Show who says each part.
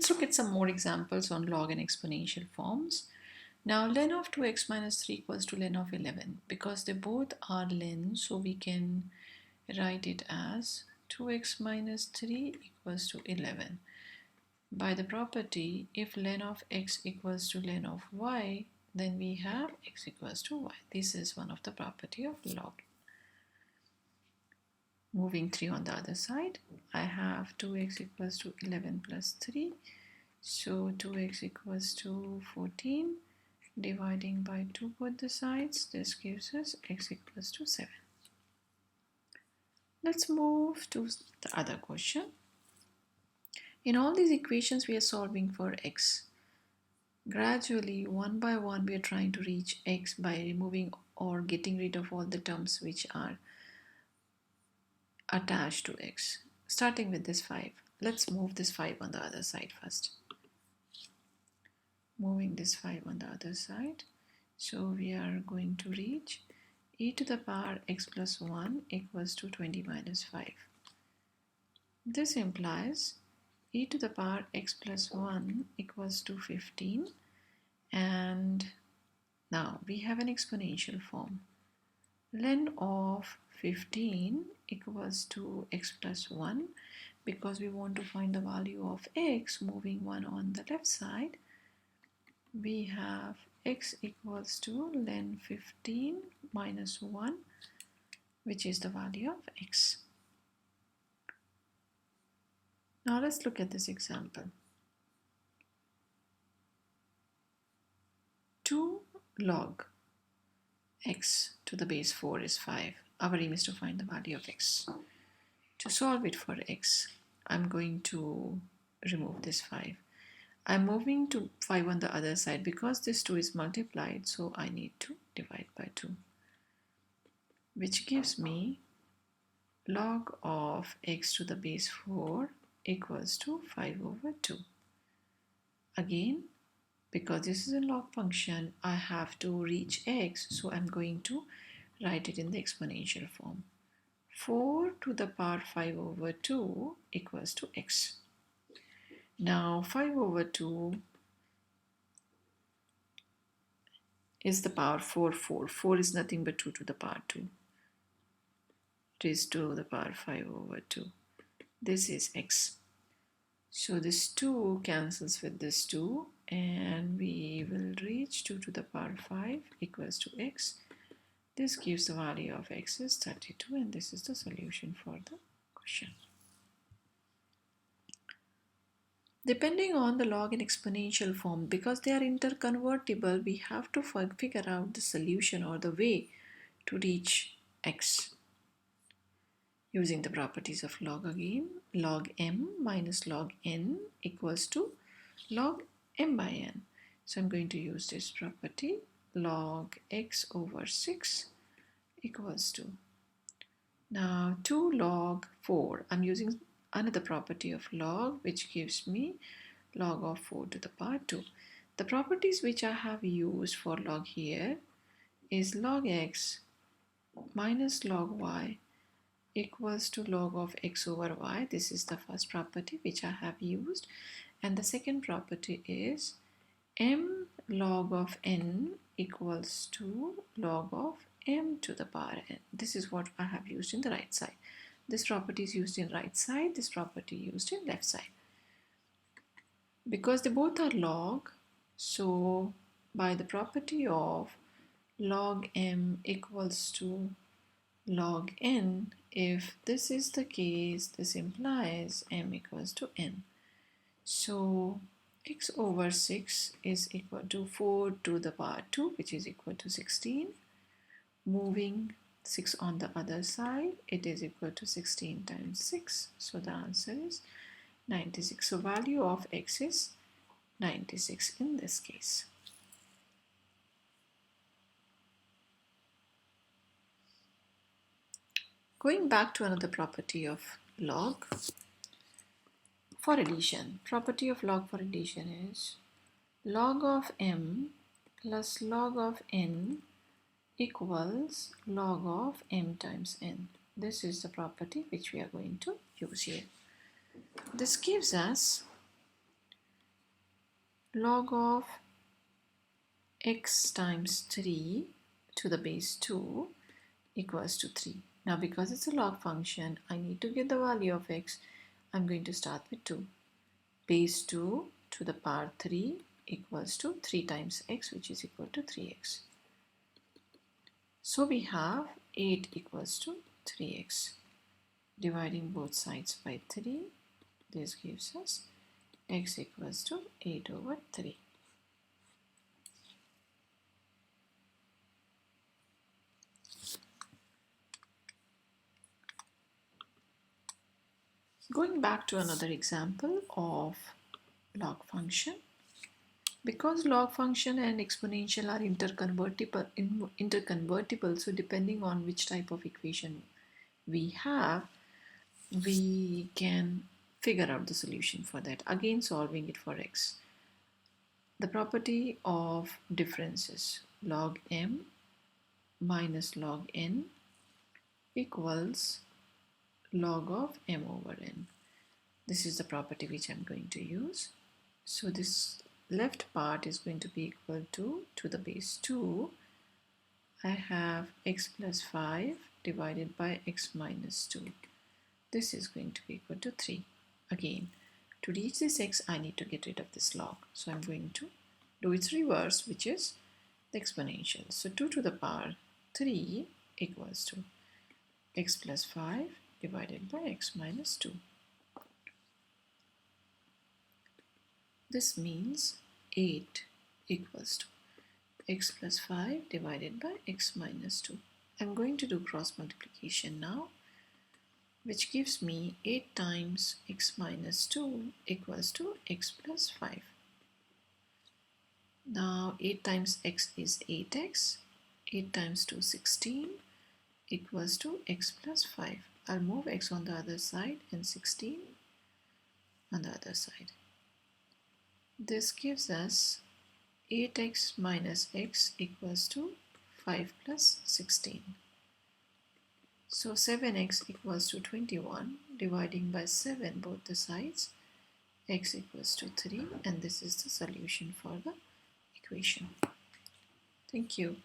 Speaker 1: Let's look at some more examples on log and exponential forms. Now len of 2x minus 3 equals to len of 11. Because they both are len, so we can write it as 2x minus 3 equals to 11. By the property, if len of x equals to len of y, then we have x equals to y. This is one of the property of log. Moving 3 on the other side, I have 2x equals to 11 plus 3. So 2x equals to 14. Dividing by 2 both the sides, this gives us x equals to 7. Let's move to the other question. In all these equations, we are solving for x. Gradually, one by one, we are trying to reach x by removing or getting rid of all the terms which are attached to x. Starting with this 5. Let's move this 5 on the other side first. Moving this 5 on the other side. So we are going to reach e to the power x plus 1 equals to 20 minus 5. This implies e to the power x plus 1 equals to 15, and now we have an exponential form. Len of 15 equals to x plus 1. Because we want to find the value of x, moving 1 on the left side, we have x equals to len 15 minus 1, which is the value of x. Now let's look at this example. 2 log x to the base 4 is 5. Our aim is to find the value of x. To solve it for x, I'm going to remove this 5. I'm moving to 5 on the other side because this 2 is multiplied, so I need to divide by 2, which gives me log of x to the base 4 equals to 5 over 2. Again, because this is a log function, I have to reach x, so I'm going to write it in the exponential form. 4 to the power 5 over 2 equals to x. Now 5 over 2 is the power 4. 4 is nothing but 2 to the power 2. It is 2 to the power 5 over 2. This is x. So this 2 cancels with this 2, and we will reach 2 to the power 5 equals to x. This gives the value of x is 32, and this is the solution for the question. Depending on the log and exponential form, because they are interconvertible, we have to figure out the solution or the way to reach x. Using the properties of log again, log m minus log n equals to log m by n. So I'm going to use this property, log x over 6 equals to, now 2 log 4. I'm using another property of log, which gives me log of 4 to the power 2. The properties which I have used for log here is log x minus log y equals to log of x over y. This is the first property which I have used, and the second property is m log of n equals to log of m to the power n. This is what I have used in the right side. This property is used in right side, this property used in left side. Because they both are log, so by the property of log m equals to log n, if this is the case, this implies m equals to n. So x over 6 is equal to 4 to the power 2, which is equal to 16. Moving 6 on the other side, it is equal to 16 times 6. So the answer is 96. So value of x is 96 in this case. Going back to another property of log for addition. Property of log for addition is log of m plus log of n equals log of m times n. This is the property which we are going to use here. This gives us log of x times 3 to the base 2 equals to 3. Now because it's a log function, I need to get the value of x. I'm going to start with 2. Base 2 to the power 3 equals to 3 times x, which is equal to 3x. So we have 8 equals to 3x. Dividing both sides by 3, this gives us x equals to 8 over 3. Going back to another example of log function. Because log function and exponential are interconvertible, so depending on which type of equation we have, we can figure out the solution for that. Again, solving it for x. The property of differences, log m minus log n equals log of m over n. This is the property which I'm going to use. So this left part is going to be equal to the base 2. I have x plus 5 divided by x minus 2. This is going to be equal to 3. Again, to reach this x, I need to get rid of this log. So I'm going to do its reverse, which is the exponential. So 2 to the power 3 equals to x plus 5 divided by x minus 2. This means 8 equals to x plus 5 divided by x minus 2. I'm going to do cross multiplication now, which gives me 8 times x minus 2 equals to x plus 5. Now 8 times x is 8x, 8 times 2 16 equals to x plus 5. I'll move x on the other side and 16 on the other side. This gives us 8x minus x equals to 5 plus 16. So 7x equals to 21, dividing by 7 both the sides, x equals to 3, and this is the solution for the equation. Thank you.